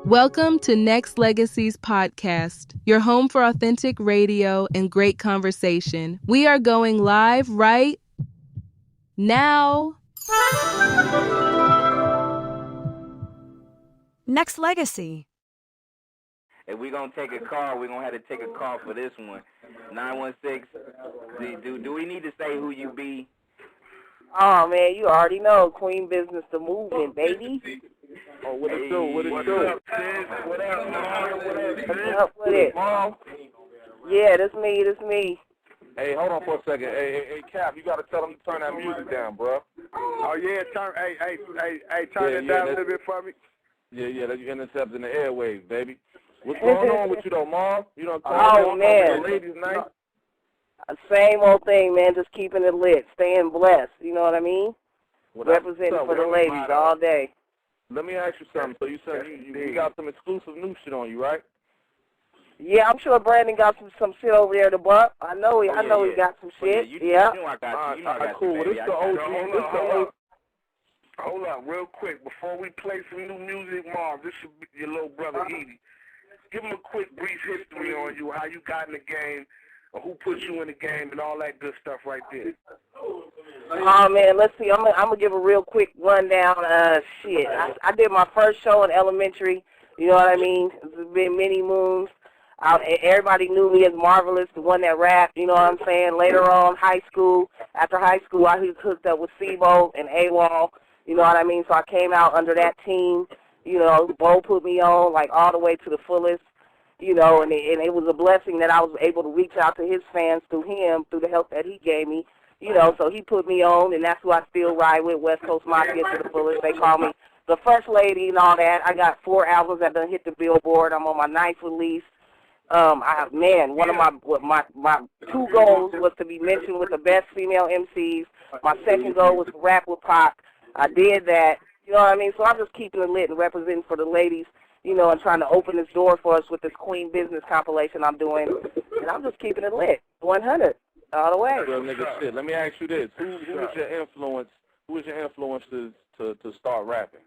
Welcome to Nexxlegacy's podcast, your home for authentic radio and great conversation. We are going live right now. Nexxlegacy. If we're going to take a call, we're going to have to take a call for this one. 916, do we need to say who you be? Oh, man, you already know. Queen Business, the movement, baby. Oh, what it do? What it do? What up with it? Yeah, that's me. Hey, hold on for a second. Hey, Cap, you got to tell them to turn that music down, bro. Oh, yeah, turn it down a little bit for me. Yeah, you intercepting the airwaves, baby. What's going on with you, though, Mom? You know, man. The ladies' night? Same old thing, man, just keeping it lit, staying blessed, you know what I mean? Representing for the ladies all day. Let me ask you something. So you said you got some exclusive new shit on you, right? Yeah, I'm sure Brandon got some shit over there to bump. I know he got some shit. You know I got you. Cool. This the OG. Hold up, real quick. Before we play some new music, Marv, this should be your little brother, Edie. Give him a quick, brief history on you, how you got in the game, or who put you in the game, and all that good stuff right there. Oh, man, let's see. I'm gonna give a real quick rundown. I did my first show in elementary. You know what I mean? It's been many moons. Everybody knew me as Marvaless, the one that rapped, you know what I'm saying? Later on, after high school, I hooked up with SIBO and Outlaw, you know what I mean? So I came out under that team, you know, Bo put me on, like, all the way to the fullest, you know, and it was a blessing that I was able to reach out to his fans through him, through the help that he gave me, you know, so he put me on, and that's who I still ride with, West Coast Mafia to the fullest. They call me the First Lady and all that. I got 4 albums that done hit the Billboard. I'm on my 9th release. One of my 2 goals was to be mentioned with the best female MCs. My second goal was to rap with Pac. I did that. You know what I mean? So I'm just keeping it lit and representing for the ladies, you know, and trying to open this door for us with this Queen Business compilation I'm doing. And I'm just keeping it lit, 100, all the way. Real nigga shit. Let me ask you this: Who was your influence? Who was your influence to start rapping?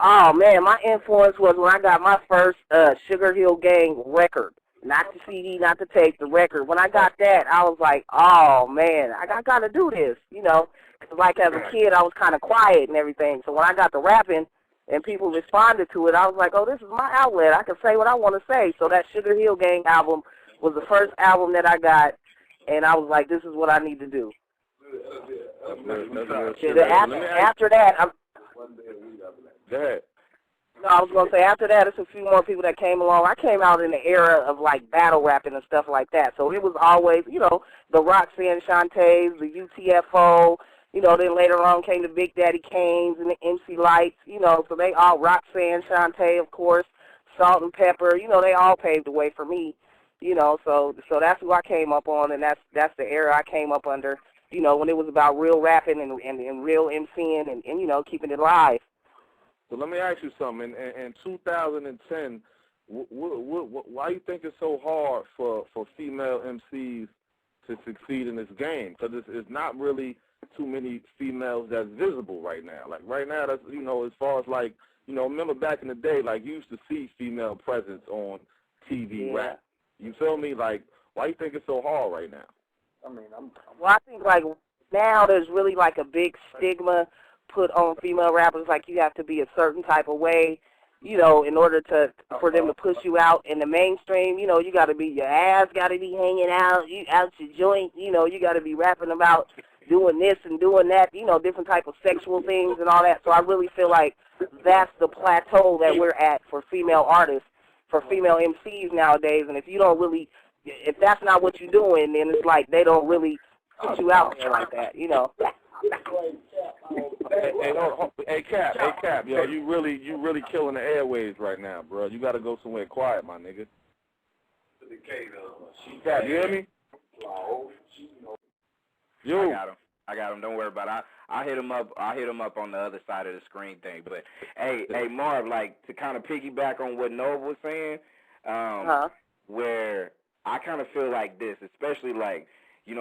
Oh, man, my influence was when I got my first Sugar Hill Gang record. Not the CD, not the tape, the record. When I got that, I was like, oh, man, I got to do this, you know. Cause like as a kid, I was kind of quiet and everything. So when I got to rapping and people responded to it, I was like, oh, this is my outlet. I can say what I want to say. So that Sugar Hill Gang album was the first album that I got, and I was like, this is what I need to do. After that, Go ahead. No, I was going to say, after that, it's a few more people that came along. I came out in the era of, like, battle rapping and stuff like that. So it was always, you know, the Roxanne Shantays, the UTFO, you know, then later on came the Big Daddy Kanes and the MC Lights, you know, so they all, Roxanne Shantay, of course, Salt and Pepper, you know, they all paved the way for me, you know, so that's who I came up on, and that's the era I came up under, you know, when it was about real rapping and real MCing and, you know, keeping it live. So let me ask you something. In 2010, why do you think it's so hard for female MCs to succeed in this game? Because it's not really too many females that's visible right now. Like right now, that's, you know, as far as like, you know, remember back in the day, like you used to see female presence on TV rap. You feel me? Like, why do you think it's so hard right now? Well, I think like now there's really like a big stigma put on female rappers, like you have to be a certain type of way, you know, in order for them to push you out in the mainstream. You know, you got to be, your ass got to be hanging out, you out your joint, you know, you got to be rapping about doing this and doing that, you know, different type of sexual things and all that. So I really feel like that's the plateau that we're at for female artists, for female MCs nowadays. And if you don't really, if that's not what you're doing, then it's like they don't really put you out there like that, you know. Hey, Cap, yo, you really killing the airwaves right now, bro. You got to go somewhere quiet, my nigga. Cap, you hear me? Yo. I got him. Don't worry about it. I hit him up. I hit him up on the other side of the screen thing. But hey, Marv, like to kind of piggyback on what Nova was saying, where I kind of feel like this, especially like,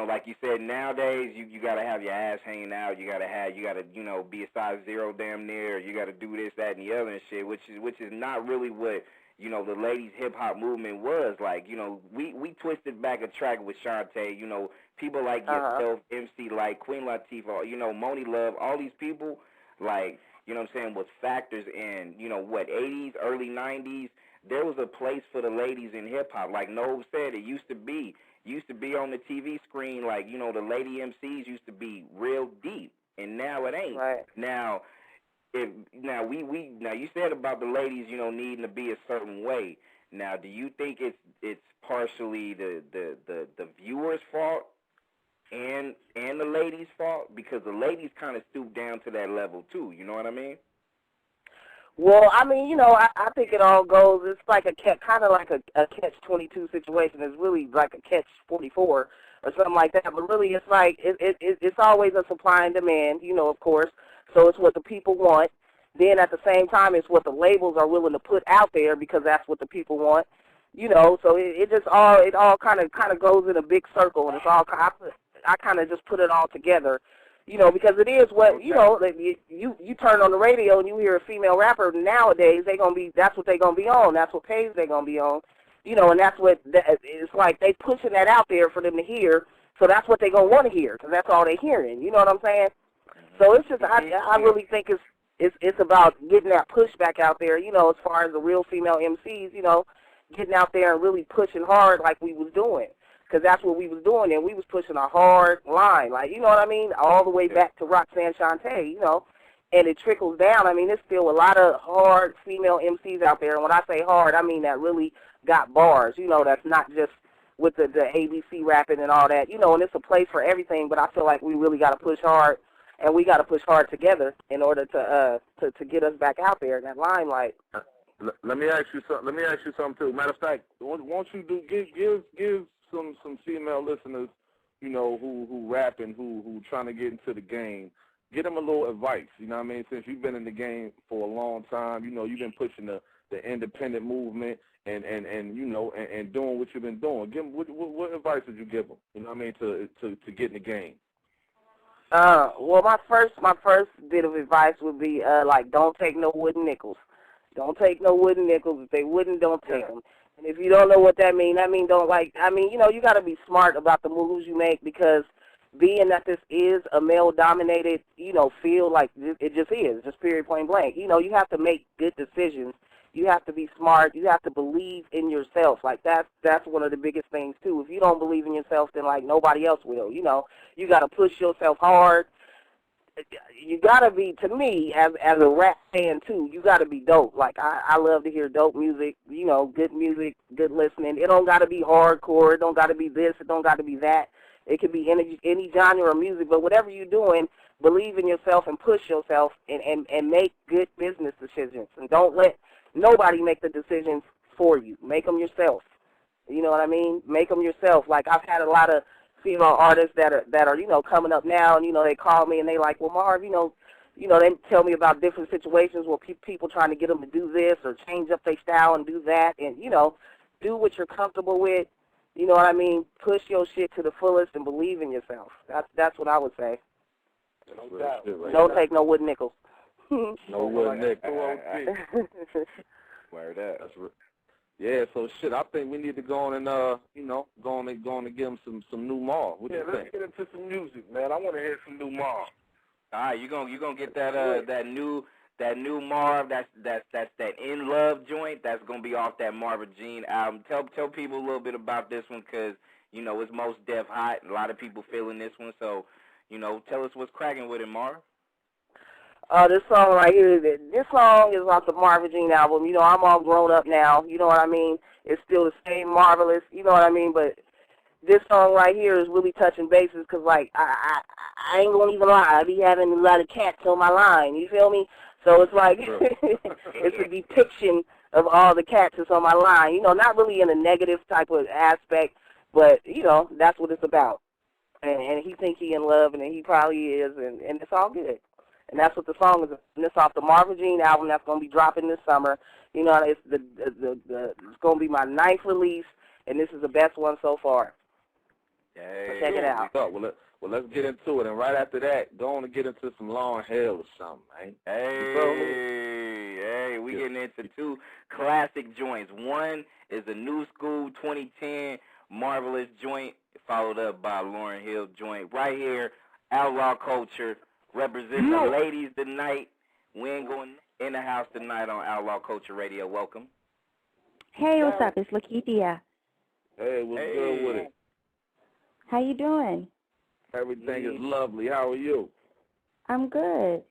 like you said, nowadays you gotta have your ass hanging out. You gotta be a size 0 damn near. You gotta do this, that, and the other and shit, which is not really what the ladies hip hop movement was like. We twisted back a track with Shantae. People like yourself, MC Light, Queen Latifah, Moni Love, all these people, like, what I'm saying, was factors in, 80s, early 90s. There was a place for the ladies in hip hop. Like Nove said, it used to be on the TV screen. Like, the lady MCs used to be real deep, and now it ain't. Right. Now you said about the ladies, needing to be a certain way. Now, do you think it's partially the viewer's fault and the ladies' fault? Because the ladies kind of stoop down to that level too. You know what I mean? Well, I mean, I think it all goes. It's like kind of like a catch-22 situation. It's really like a catch-44 or something like that. But really, it's like it's always a supply and demand. Of course. So it's what the people want. Then at the same time, it's what the labels are willing to put out there because that's what the people want. So it all kind of goes in a big circle, and it's all I kind of just put it all together. Because it is what you turn on the radio and you hear a female rapper nowadays, that's what they're gonna be on. That's what page they're gonna be on. And that's what it's like. They pushing that out there for them to hear. So that's what they're gonna want to hear because that's all they're hearing. You know what I'm saying? So it's just I really think it's about getting that pushback out there. As far as the real female MCs, getting out there and really pushing hard like we was doing. Because that's what we was doing, and we was pushing a hard line, like, you know what I mean, all the way back to Roxanne Shante, and it trickles down. I mean, there's still a lot of hard female MCs out there, and when I say hard, I mean that really got bars, that's not just with the ABC rapping and all that, and it's a place for everything, but I feel like we really got to push hard, and we got to push hard together in order to get us back out there in that limelight. Let me ask you something too. Matter of fact, won't you give some female listeners, who rapping, who trying to get into the game, get them a little advice. You know what I mean? Since you've been in the game for a long time, you've been pushing the independent movement and doing what you've been doing. Give them, what advice would you give them? You know what I mean, to get in the game. Well, my first bit of advice would be like, don't take no wooden nickels. Don't take no wooden nickels. If they wouldn't, don't take them. And if you don't know what that means, you got to be smart about the moves you make because being that this is a male-dominated, field, like it just is, just period, point blank. You have to make good decisions. You have to be smart. You have to believe in yourself. Like, that's one of the biggest things, too. If you don't believe in yourself, then, like, nobody else will. You got to push yourself hard. You gotta be, to me, as a rap fan too, you gotta be dope. Like I love to hear dope music, good music, good listening. It don't gotta be hardcore, it don't gotta be this, it don't gotta be that. It could be any genre of music, but whatever you're doing, believe in yourself and push yourself and make good business decisions. And don't let nobody make the decisions for you. Make them yourself. You know what I mean? Make them yourself. Like I've had a lot of female artists that are coming up now, and they call me and they like, well, Marv, they tell me about different situations where people trying to get them to do this or change up their style and do that, and do what you're comfortable with. You know what I mean? Push your shit to the fullest and believe in yourself. That's what I would say. No doubt. Don't take no wooden nickels. No wooden nickels. Word up. That's right. Yeah, so shit, I think we need to go on and go on and give them some new Marv. What do you think? Let's get into some music, man. I want to hear some new Marv. All right, you gonna get that new Marv. That's that In Love joint. That's gonna be off that Marva Jean album. Tell people a little bit about this one because it's most def hot. A lot of people feeling this one. So tell us what's cracking with it, Marv. This song right here, this song is off the Marva Jean album. I'm all grown up now. You know what I mean? It's still the same Marvaless. You know what I mean? But this song right here is really touching bases because, like, I ain't going to even lie. I be having a lot of cats on my line. You feel me? So it's like it's a depiction of all the cats that's on my line. Not really in a negative type of aspect, but, that's what it's about. And he think he in love, and he probably is, and it's all good. And that's what the song is. And it's off the Marva Jean album that's going to be dropping this summer. It's it's going to be my 9th release, and this is the best one so far. Hey. Check it out. Well, let's get into it. And right after that, go on and get into some Lauryn Hill or something, man. Hey, we getting into two classic joints. One is a new school 2010 Marvaless joint, followed up by Lauryn Hill joint. Right here, Outlaw Culture, representing the ladies tonight. We ain't going in the house tonight on Outlaw Culture Radio. Welcome. Hey, what's up? It's Lakeithia. Hey, what's good with it? How you doing? Everything is lovely. How are you? I'm good.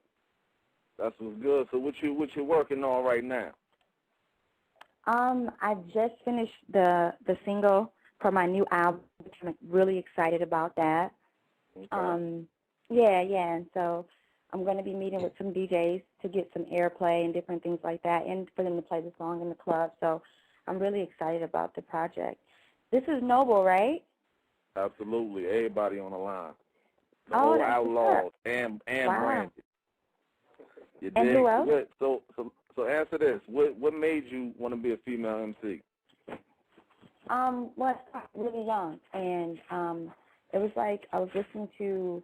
That's what's good. So what you working on right now? I just finished the single for my new album, which I'm really excited about that. Okay. Yeah, and so I'm going to be meeting with some DJs to get some airplay and different things like that, and for them to play the song in the club. So I'm really excited about the project. This is Noble, right? Absolutely. Everybody on the line. The Oh, whole that's Outlaws and Branded. You And dig? who else? So answer this. What made you want to be a female MC? Well, I started really young, and it was like I was listening to,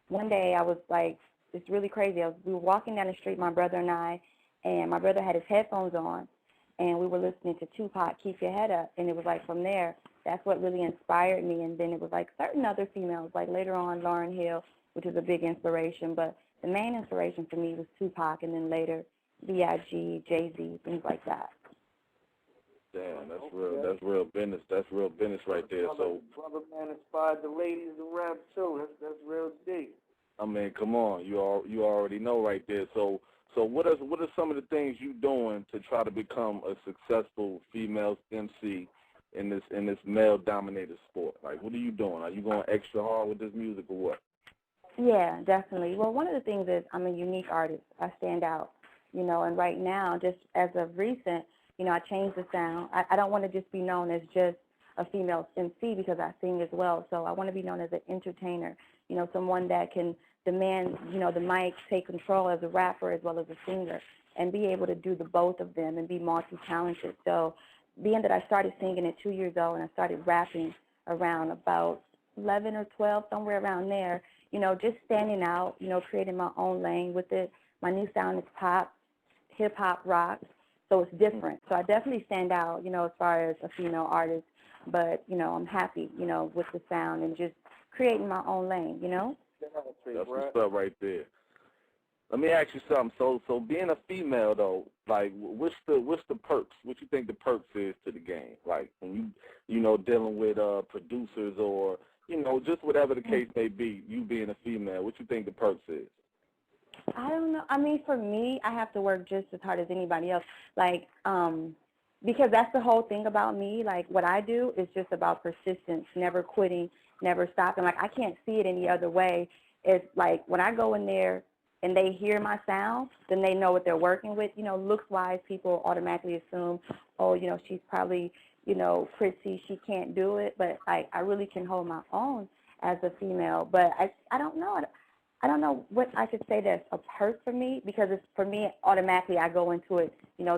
one day I was like, it's really crazy. We were walking down the street, my brother and I, and my brother had his headphones on, and we were listening to Tupac, Keep Your Head Up, and it was like from there, that's what really inspired me, and then it was like certain other females, like later on Lauryn Hill, which is a big inspiration, but the main inspiration for me was Tupac, and then later B.I.G., Jay-Z, things like that. Damn, that's real business. That's real business right there. So brother man inspired the ladies to rap too. That's real deep. I mean, come on, you already know right there. So what are some of the things you doing to try to become a successful female MC in this male dominated sport? Like, what are you doing? Are you going extra hard with this music or what? Yeah, definitely. Well, one of the things is I'm a unique artist. I stand out, and right now, just as of recent, I changed the sound. I don't want to just be known as just a female MC because I sing as well. So I want to be known as an entertainer, someone that can demand, the mic, take control as a rapper as well as a singer, and be able to do the both of them and be multi-talented. So being that I started singing at 2 years old and I started rapping around about 11 or 12, somewhere around there, just standing out, creating my own lane with it. My new sound is pop, hip-hop, rock, so it's different. So I definitely stand out, as far as a female artist, but, I'm happy, with the sound and just creating my own lane, That's what's up right there. Let me ask you something. So being a female though, like what's the perks? What you think the perks is to the game? Like when you dealing with producers or just whatever the case may be, you being a female, what you think the perks is? I don't know. I mean, for me, I have to work just as hard as anybody else. Like, because that's the whole thing about me. Like, what I do is just about persistence, never quitting, never stopping. Like, I can't see it any other way. It's like when I go in there and they hear my sound, then they know what they're working with. Looks-wise, people automatically assume, oh, she's probably, prissy, she can't do it. But, like, I really can hold my own as a female. But I don't know. I don't know what I could say that's a perk for me, because it's, for me, automatically I go into it,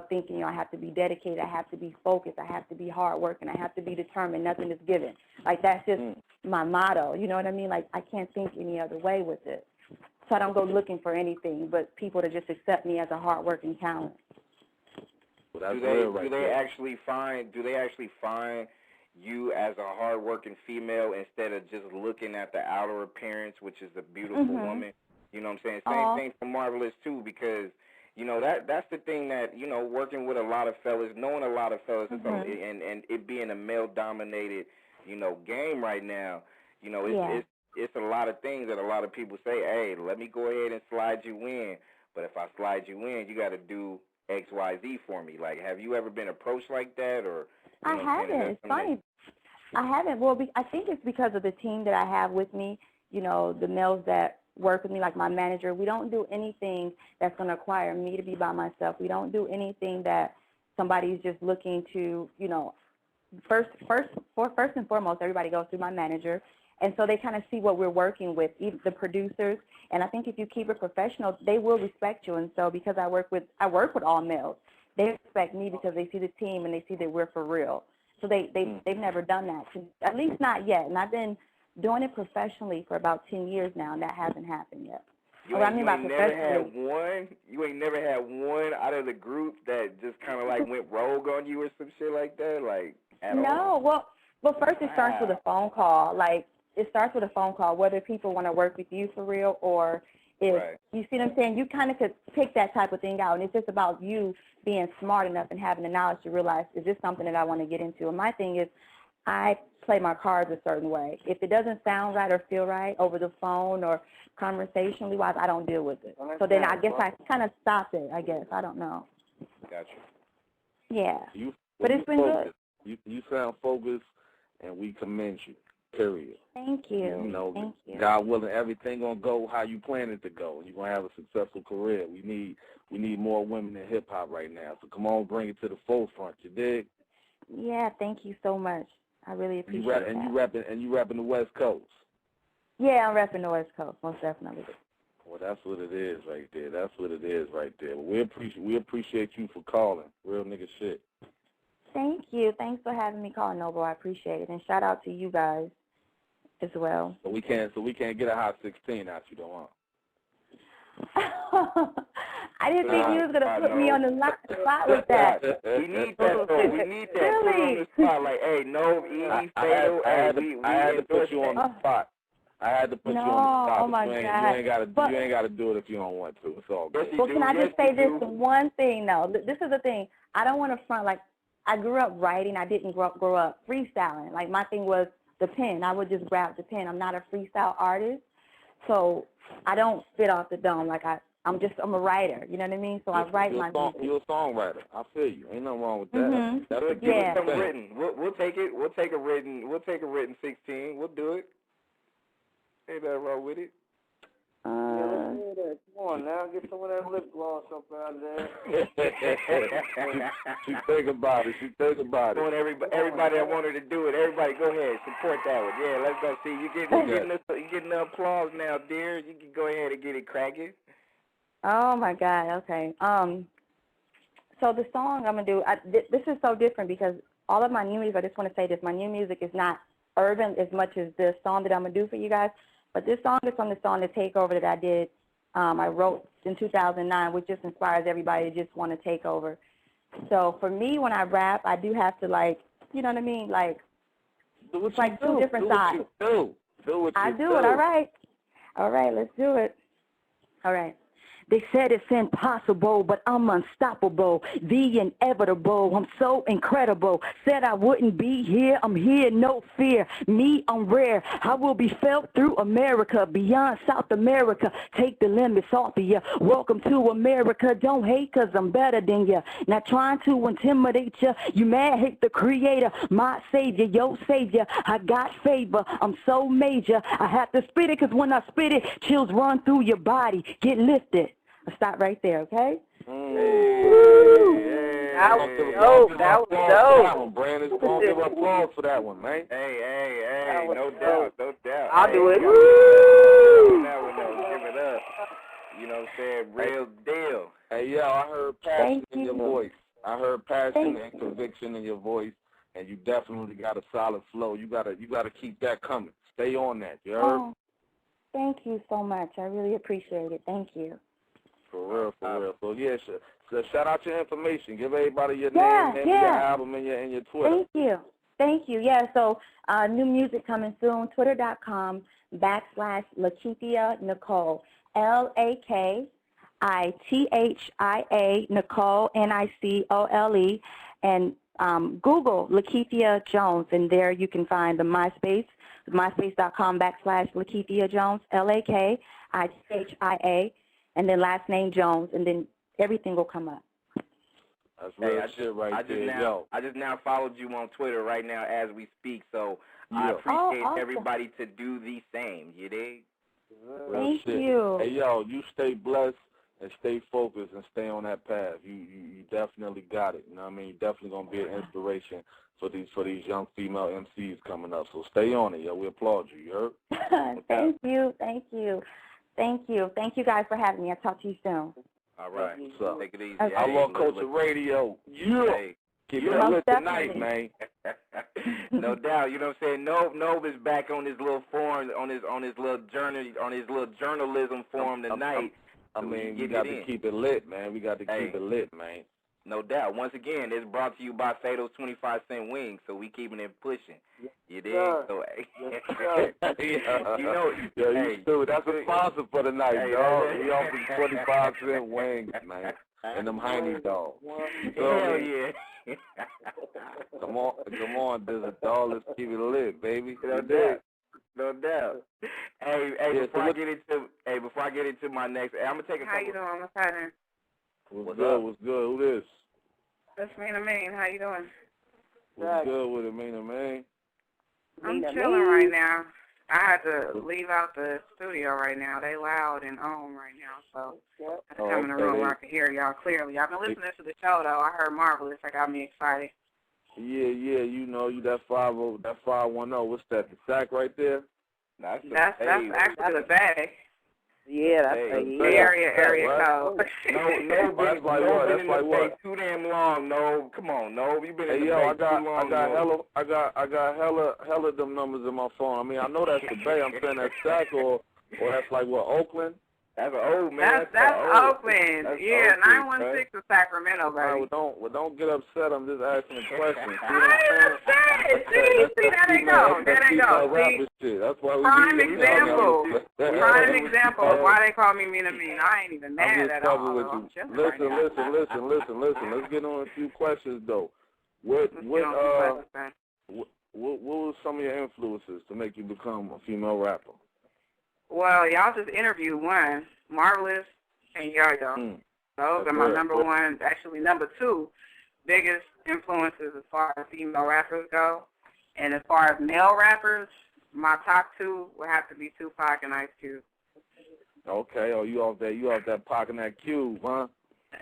thinking, I have to be dedicated, I have to be focused, I have to be hardworking, I have to be determined, nothing is given. Like, that's just my motto, you know what I mean? Like, I can't think any other way with it. So I don't go looking for anything but people to just accept me as a hardworking talent. Well, that's do they actually find you as a hard-working female instead of just looking at the outer appearance, which is a beautiful woman? You know what I'm saying? Same thing for Marvaless, too, because, that's the thing that, working with a lot of fellas, knowing a lot of fellas, and it being a male-dominated, game right now, it's a lot of things that a lot of people say, hey, let me go ahead and slide you in, but if I slide you in, you got to do X, Y, Z for me. Like, have you ever been approached like that, or... I haven't. It's funny. I haven't. Well, I think it's because of the team that I have with me, the males that work with me, like my manager. We don't do anything that's going to require me to be by myself. We don't do anything that somebody's just looking to, first and foremost, everybody goes through my manager. And so they kind of see what we're working with, even the producers. And I think if you keep it professional, they will respect you. And so because I work with all males, they respect me because they see the team and they see that we're for real. So they've never done that, at least not yet. And I've been doing it professionally for about 10 years now, and that hasn't happened yet. You ain't never had one. You ain't never had one out of the group that just kind of like went rogue on you or some shit like that, like at all. No, well, first it starts with a phone call. Like it starts with a phone call, whether people want to work with you for real or if you see what I'm saying. You kind of could pick that type of thing out, and it's just about you being smart enough and having the knowledge to realize, is this something that I want to get into? And my thing is, I play my cards a certain way. If it doesn't sound right or feel right over the phone or conversationally wise, I don't deal with it. So then I guess I kind of stop it, I guess. I don't know. Gotcha. Yeah. But it's been good. You sound focused, and we commend you, period. Thank you. You know, Thank you. God willing, everything going to go how you plan it to go. You're going to have a successful career. We need more women in hip-hop right now. So come on, bring it to the forefront. You dig? Yeah, thank you so much. I really appreciate that. And you rapping the West Coast. Yeah, I'm repping the West Coast, most definitely. Well, that's what it is right there. That's what it is right there. We appreciate you for calling. Real nigga shit. Thank you. Thanks for having me call, Noble. I appreciate it. And shout out to you guys as well. So we can't get a hot 16 out you, don't I didn't think you was gonna put me on the spot with that. We need that though. We need that. Really? Put on the spot. Like, hey, no, easy, fatal. I had to put you on the spot. I had to put you on the spot. Oh my God. You ain't gotta do it if you don't want to. It's all good. Well, can I just say this one thing though? This is the thing. I don't want to front like I grew up writing. I didn't grow up freestyling. Like my thing was the pen. I would just grab the pen. I'm not a freestyle artist, so I don't spit off the dome. Like I'm a writer. You know what I mean? So I write my music. You're a songwriter. I feel you. Ain't nothing wrong with that. Mm-hmm. That's a give us some written. We'll take it. We'll take a written 16. We'll do it. Ain't nothing wrong with it. Come on now, get some of that lip gloss up out there. She think about it. Everybody that wanted to do it, everybody go ahead, support that one. Yeah, let's go see. You getting the applause now, dear. You can go ahead and get it cracking. Oh my God. Okay. So the song I'm gonna do. This is so different because all of my new music. I just want to say this. My new music is not urban as much as the song that I'm gonna do for you guys. But this song is from the song The Takeover that I did. I wrote in 2009, which just inspires everybody to just want to take over. So for me, when I rap, I do have to like, you know what I mean, like, it's like two different sides. Do what you do. All right. All right, let's do it. All right. They said it's impossible, but I'm unstoppable. The inevitable, I'm so incredible. Said I wouldn't be here, I'm here, no fear. Me, I'm rare. I will be felt through America, beyond South America. Take the limits off of you. Welcome to America. Don't hate because I'm better than you. Not trying to intimidate you. You mad, hate the creator, my savior, your savior. I got favor, I'm so major. I have to spit it because when I spit it, chills run through your body. Get lifted. I'll stop right there, okay? That was dope. That was dope. Brandon, don't give applause for that one, man. Hey, no doubt. I'll do it. That one, give it up. You know what I'm saying? Real deal. Hey, yo, I heard passion in your voice. I heard passion and conviction in your voice, and you definitely got a solid flow. You gotta keep that coming. Stay on that. You heard? Oh, thank you so much. I really appreciate it. Thank you. For real. So, yeah, so shout out your information. Give everybody your name, your album, and your Twitter. Thank you. Yeah, so new music coming soon. Twitter.com/Lakithia Nicole. LAKITHIA Nicole NICOLE. And Google Lakithia Jones. And there you can find the MySpace, myspace.com/Lakithia Jones, LAKITHIA. And then last name Jones, and then everything will come up. That's real shit right there. I just now followed you on Twitter right now as we speak, so I appreciate everybody to do the same. You dig? Thank you. Hey, yo, you stay blessed and stay focused and stay on that path. You definitely got it. You know what I mean? You're definitely going to be an inspiration for these young female MCs coming up. So stay on it, yo. We applaud you. You heard? Thank you. Thank you guys for having me. I'll talk to you soon. All right. So, take it easy. Outlaw Culture Radio. Yeah. Hey. Keep Most it lit definitely. tonight, man. No doubt. You know what I'm saying? Nove is back on his little form, on his little journey, on his little journalism form tonight. I mean, we got to keep it lit, man. We got to keep it lit, man. No doubt. Once again, it's brought to you by Fato's 25-cent wings, so we keeping it pushing. You dig? So, you know, that's a sponsor for the night, dog. We offer 25-cent wings, man, and them Heine dogs. Hell yeah. Come on, Desert Dog. Let's keep it lit, baby. No doubt. Hey, before I get into my next, I'm gonna take a couple. How you doing? What's happening? What's good? Who this? That's Main. How you doing? What's good with it, man? I'm chilling right now. I had to leave out the studio right now. They loud and on right now, so I had to come in the room where I can hear y'all clearly. I've been listening to the show though. I heard Marvaless. That got me excited. Yeah. You know, you that 510. What's that? The sack right there? That's actually the bag. Yeah, that's the area code. No, that's like what? Too damn long. No, come on, no. You've been in the Bay too long. I got hella them numbers in my phone. I mean, I know that's the Bay. I'm saying that's sack or that's like what, Oakland? That's old, man. That's Oakland. Yeah, 916 is Sacramento, baby. Well, don't get upset. I'm just asking a question. I ain't upset. See, that ain't go. See, that's why prime example of why they call me Mean. I ain't even mad at all. Listen. Let's get on a few questions though. What were some of your influences to make you become a female rapper? Well, y'all just interviewed one, Marvaless and Yo-Yo. Those are my number one, actually number two biggest influences as far as female rappers go. And as far as male rappers, my top two would have to be Tupac and Ice Cube. Okay, you off that Pac and that Cube, huh?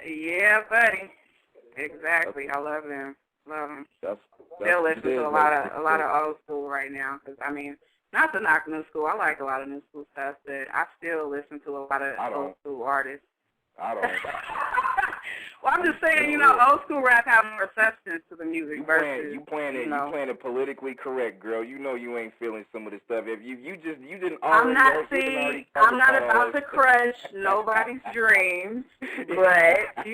Yeah, buddy. Exactly. I love them. Still listen to a lot of old school right now. Cause I mean, not to knock new school. I like a lot of new school stuff, but I still listen to a lot of old school artists. I don't. Well, I'm just saying, old school rap have more substance to the music versus you playing it politically correct, girl. You know you ain't feeling some of the stuff. If you didn't. I'm not about to crush nobody's dreams, but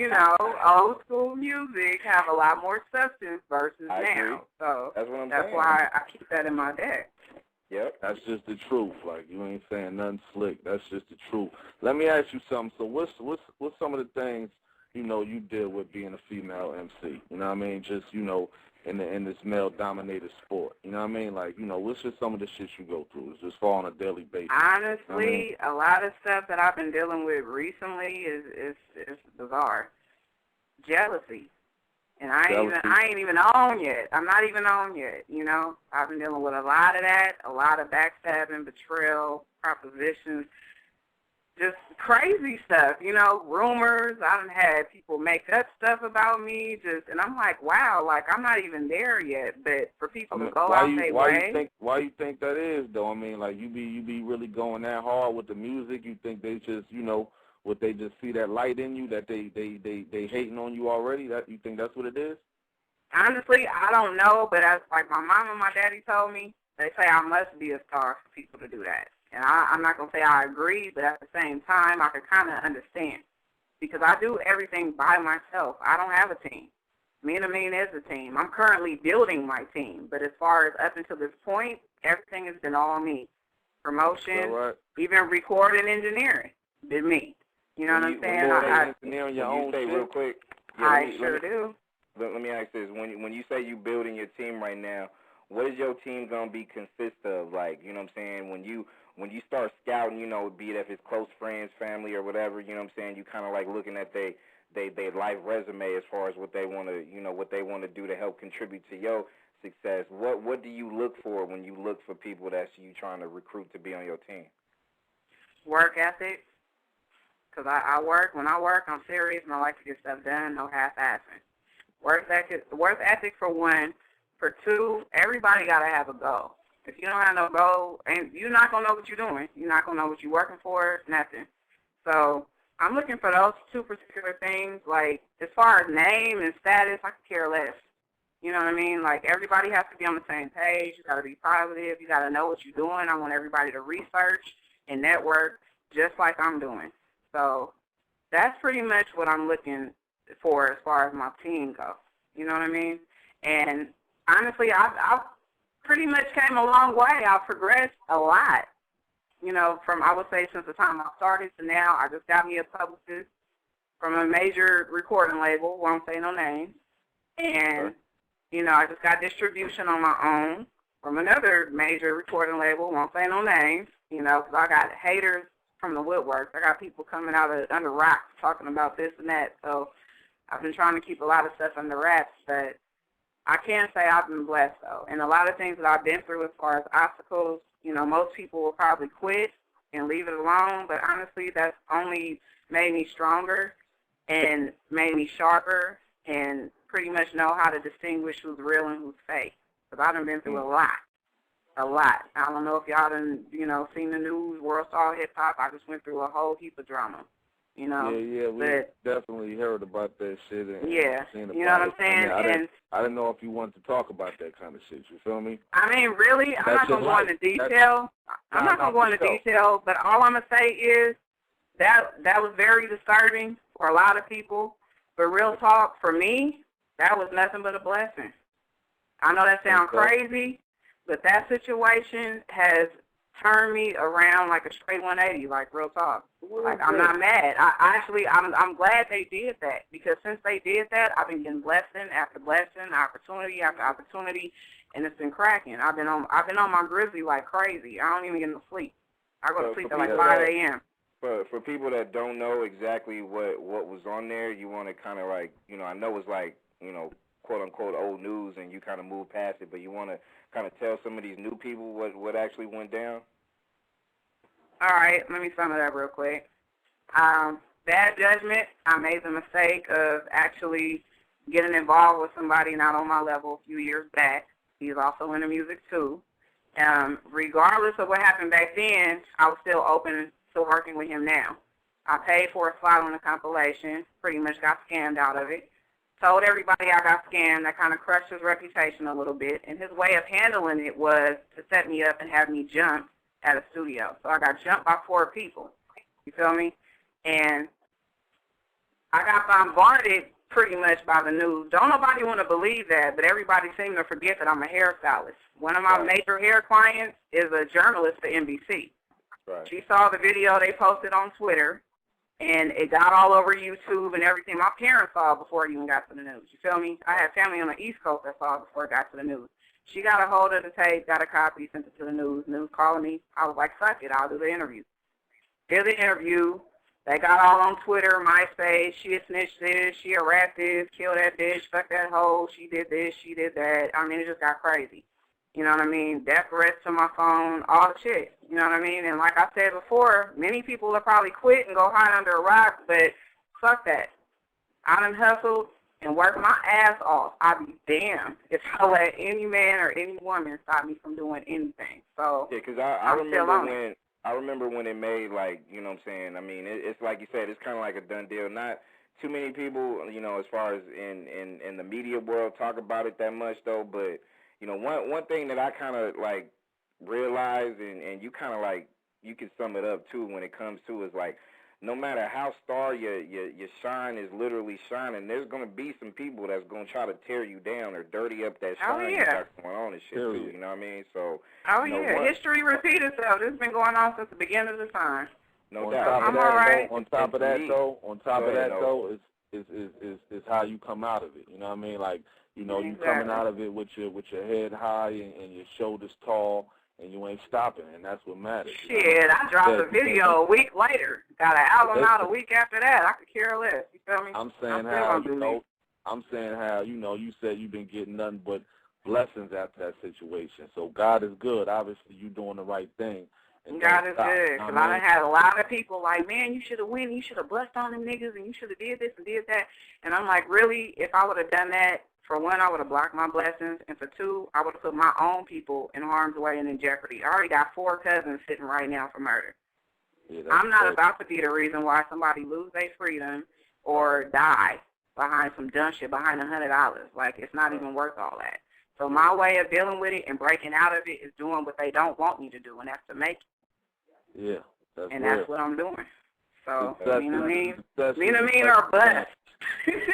old school music have a lot more substance versus now. So that's what I'm saying. That's why I keep that in my deck. Yep. That's just the truth. Like, you ain't saying nothing slick. That's just the truth. Let me ask you something. So what's some of the things, you deal with being a female MC? You know what I mean? Just, in this male-dominated sport. You know what I mean? Like, what's just some of the shit you go through? It's just for on a daily basis. Honestly, a lot of stuff that I've been dealing with recently is bizarre. Jealousy. And I ain't even on yet. I'm not even on yet, I've been dealing with a lot of that, a lot of backstabbing, betrayal, propositions, just crazy stuff, rumors. I done had people make up stuff about me, and I'm like, wow, like I'm not even there yet. But for people to go out their way. Why you think that is, though? I mean, like you be really going that hard with the music. You think they just, would they just see that light in you, that they hating on you already? That you think that's what it is? Honestly, I don't know, but as like my mom and my daddy told me, they say I must be a star for people to do that. And I'm not going to say I agree, but at the same time, I can kind of understand. Because I do everything by myself. I don't have a team. Me is a team. I'm currently building my team. But as far as up until this point, everything has been all me. Promotion, even recording engineering, been me. You know what I'm saying? Real quick. I sure do. Let me ask this: when you say you building your team right now, what is your team gonna be consist of? Like, you know what I'm saying? When you start scouting, be it if it's close friends, family, or whatever, you know what I'm saying? You kind of like looking at they life resume as far as what they want to do to help contribute to your success. What do you look for when you look for people that you trying to recruit to be on your team? Work ethic. Because when I work, I'm serious and I like to get stuff done, no half-assing. Work ethic for one. For two, everybody got to have a goal. If you don't have no goal, and you're not going to know what you're doing. You're not going to know what you're working for, nothing. So I'm looking for those two particular things. Like, as far as name and status, I could care less. You know what I mean? Like, everybody has to be on the same page. You got to be positive. You got to know what you're doing. I want everybody to research and network just like I'm doing. So that's pretty much what I'm looking for as far as my team goes. You know what I mean? And honestly, I've pretty much came a long way. I've progressed a lot. You know, from, I would say, since the time I started to now. I just got me a publicist from a major recording label, won't say no names. And, you know, I just got distribution on my own from another major recording label, won't say no names, you know, because I got haters from the woodwork. I got people coming out of under rocks talking about this and that. So I've been trying to keep a lot of stuff under wraps, but I can say I've been blessed, though. And a lot of things that I've been through as far as obstacles, you know, most people will probably quit and leave it alone, but honestly, that's only made me stronger and made me sharper and pretty much know how to distinguish who's real and who's fake. Because I've been through a lot. I don't know if y'all done, you know, seen the news, World Star Hip Hop. I just went through a whole heap of drama, you know. Yeah, we definitely heard about that shit. And yeah, seen about you know what I'm saying? I didn't know if you wanted to talk about that kind of shit, you feel me? I mean, really, I'm not going to go into detail. I'm not going to go into detail, but all I'm going to say is that was very disturbing for a lot of people. But real talk, for me, that was nothing but a blessing. I know that sounds crazy, but that situation has turned me around like a straight 180, like real talk. Like, I'm not mad. I'm glad they did that, because since they did that, I've been getting blessing after blessing, opportunity after opportunity, and it's been cracking. I've been on my grizzly like crazy. I don't even get no sleep. I go to sleep at like 5 a.m. For people that don't know exactly what was on there, you want to kind of like, you know, I know it's like, you know, quote-unquote old news and you kind of move past it, but you want to kind of tell some of these new people what actually went down? All right, let me sum it up real quick. Bad judgment. I made the mistake of actually getting involved with somebody not on my level a few years back. He's also into music, too. Regardless of what happened back then, I was still open to working with him now. I paid for a slot on the compilation, pretty much got scammed out of it. Told everybody I got scammed. That kind of crushed his reputation a little bit. And his way of handling it was to set me up and have me jump at a studio. So I got jumped by 4 people. You feel me? And I got bombarded pretty much by the news. Don't nobody want to believe that, but everybody seems to forget that I'm a hairstylist. One of my major hair clients is a journalist for NBC. Right. She saw the video they posted on Twitter, and it got all over YouTube and everything. My parents saw it before it even got to the news. You feel me? I had family on the East Coast that saw it before it got to the news. She got a hold of the tape, got a copy, sent it to the news. News calling me. I was like, fuck it, I'll do the interview. Did the interview. They got all on Twitter, MySpace. She a snitch this, she a rat this, kill that bitch, fuck that hoe, she did this, she did that. I mean, it just got crazy. You know what I mean? Death threats to my phone, all the shit. You know what I mean? And like I said before, many people will probably quit and go hide under a rock, but fuck that. I done hustled and worked my ass off. I'd be damned if I let any man or any woman stop me from doing anything. So yeah, because I remember when it made, like, you know what I'm saying, I mean, it's like you said, it's kind of like a done deal. Not too many people, you know, as far as in the media world talk about it that much, though, but, you know, one thing that I kind of, like, realized, and you kind of, like, you can sum it up, too, when it comes to is, like, no matter how star your shine is literally shining, there's going to be some people that's going to try to tear you down or dirty up that shine you got going on and shit, too, you know what I mean? So, history repeats itself. This has been going on since the beginning of the time. No doubt. On top of that, though, is how you come out of it. You know what I mean? Like, you know, you coming out of it with your head high and your shoulders tall, and you ain't stopping, and that's what matters. Shit, I dropped a video a week later. Got an album out a week after that. I could care less. You feel me? I'm saying how, you know, you said you've been getting nothing but blessings after that situation. So God is good. Obviously, you doing the right thing. And God is good. Because I done had a lot of people like, man, you should have went. You should have bust on them niggas, and you should have did this and did that. And I'm like, really? If I would have done that, for one, I would have blocked my blessings, and for two, I would have put my own people in harm's way and in jeopardy. I already got 4 cousins sitting right now for murder. Yeah, I'm not about to be the reason why somebody lose their freedom or die. behind some dumb shit, behind $100. Like, it's not even worth all that. So my way of dealing with it and breaking out of it is doing what they don't want me to do, and that's to make it. Yeah, that's that's what I'm doing. So, success you know what I mean? success You know what I mean? is Or bust.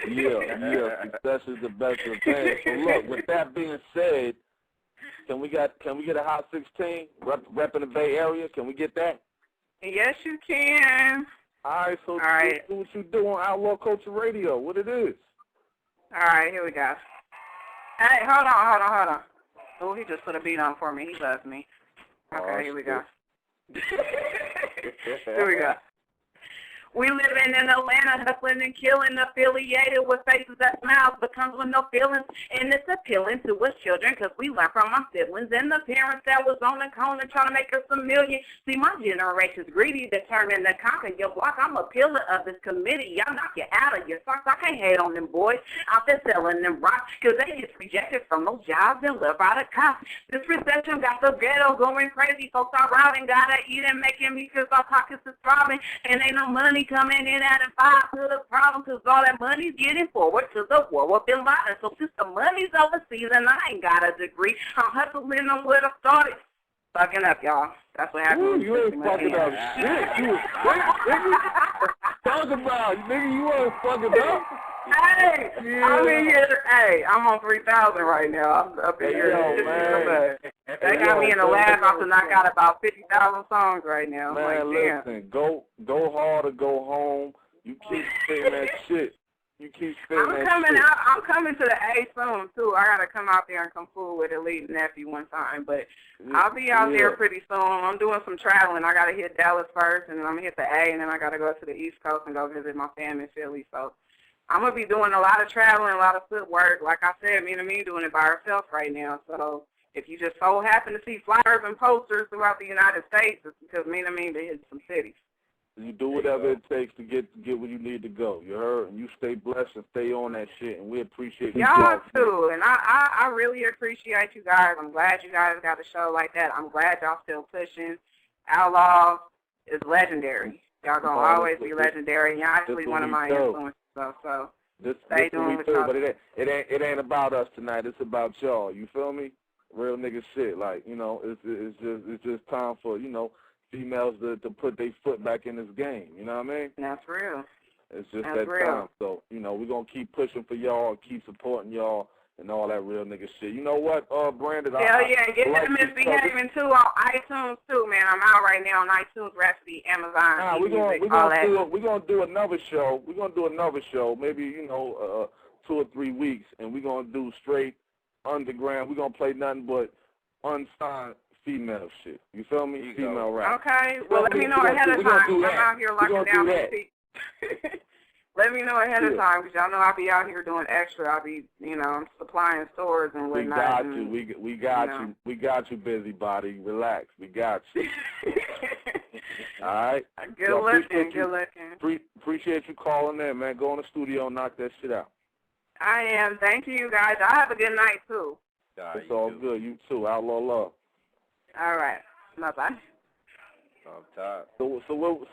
yeah, success is the best of the best. So look, with that being said, can we get a Hot 16 repping the Bay Area? Can we get that? Yes, you can. All right, so All right. do what you do on Outlaw Culture Radio. What it is? All right, here we go. Hey, hold on. Oh, he just put a beat on for me. He loves me. Okay, here we go. Here we go. We living in Atlanta, hustling and killing, affiliated with faces that smiles, but comes with no feelings. And it's appealing to us children because we learn from our siblings and the parents that was on the corner trying to make us a million. See, my generation's greedy, determined to conquer your block. I'm a pillar of this committee. Y'all knock you out of your socks. I can't hate on them boys out there selling them rocks because they get rejected from those jobs and live out of cops. This recession got the ghetto going crazy. Folks are routing, gotta eat and make it because our pockets is throbbing. And ain't no money coming in adding five to the problem because all that money's getting forward to the war with Bin Laden. So since the money's overseas and I ain't got a degree, I'm hustling on where I started. Fucking up, y'all. That's what happened. Ooh, you ain't fucking up shit. You was nigga. Talk about nigga, you ain't fucking up. Hey, I'm in here. Hey, I'm on 3,000 right now. I'm up in here. Yo, man. They got me in the lab after I got about 50,000 songs right now. Man, I'm like, damn. listen, go hard or go home. You keep spitting that shit. You keep spitting that shit. I'm coming to the A soon too. I gotta come out there and come fool with Elite Nephew one time, but I'll be out there pretty soon. I'm doing some traveling. I gotta hit Dallas first, and then I'm gonna hit the A, and then I gotta go to the East Coast and go visit my family in Philly. So I'm gonna be doing a lot of traveling, a lot of footwork. Like I said, me and me doing it by herself right now. So if you just so happen to see flyers and posters throughout the United States, it's because me and me to hit some cities. You do whatever it takes to get where you need to go. You heard? And you stay blessed and stay on that shit. And we appreciate you. Y'all too. And I really appreciate you guys. I'm glad you guys got a show like that. I'm glad y'all still pushing. Outlaw is legendary. Y'all gonna always be legendary. Y'all actually one of my influences. So stay doing what y'all do. But it ain't about us tonight. It's about y'all. You feel me? Real nigga shit. Like, you know, it's just time for, you know, females to put their foot back in this game. You know what I mean? That's real. It's just That's that real. time. So, you know, we're going to keep pushing for y'all, keep supporting y'all, and all that real nigga shit. You know what, Brandon? Hell yeah, get that Misbehaving too on iTunes too, man. I'm out right now on iTunes, Rhapsody, Amazon, we're gonna do another show. We're gonna do another show, maybe, you know, 2 or 3 weeks, and we're gonna do straight underground. We're gonna play nothing but unsigned female shit. You feel me? Female rap. Okay. Well, let me know ahead of time. I'm out here locking down the seat. Let me know ahead of time, because y'all know I'll be out here doing extra. I'll be, you know, supplying stores and whatnot. We got you. We got you, busybody. Relax. We got you. All right? Good looking. Appreciate you calling in, man. Go in the studio and knock that shit out. I am. Thank you, guys. Y'all have a good night, too. It's all good. You too. Outlaw love. All right. Bye-bye. So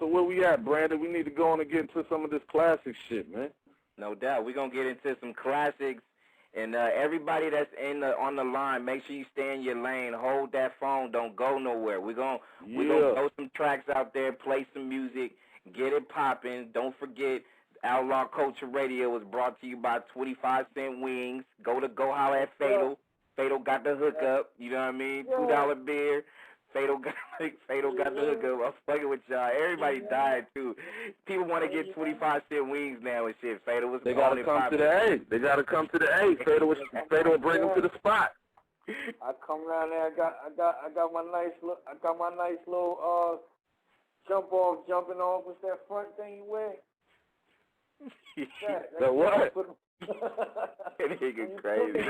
where we at, Brandon? We need to go on and get into some of this classic shit, man. No doubt. We're going to get into some classics. And everybody that's on the line, make sure you stay in your lane. Hold that phone. Don't go nowhere. We're gonna throw some tracks out there, play some music, get it popping. Don't forget, Outlaw Culture Radio was brought to you by 25-cent Wings. Go holler at Fatal. Fatal got the hookup. You know what I mean? $2 beer. Fatal got the hookup. I'm fucking with y'all. Everybody died too. People want to get 25-cent wings now and shit. Fatal was. They gotta come to the A. They gotta come to the A. Fatal will bring them to the spot. I come around there. I got my nice little jumping off. What's that front thing you wear? The what? That nigga crazy.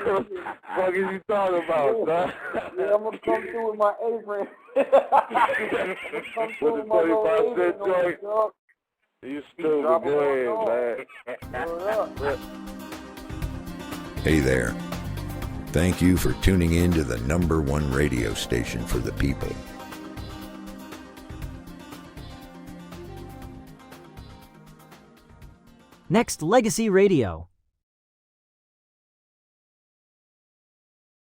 What is you talking about, son? Yeah, I'm gonna come through with my apron. Come through with my little apron. You stupid. Go ahead, man. Hey there. Thank you for tuning in to the #1 radio station for the people. Nexxlegacy Radio.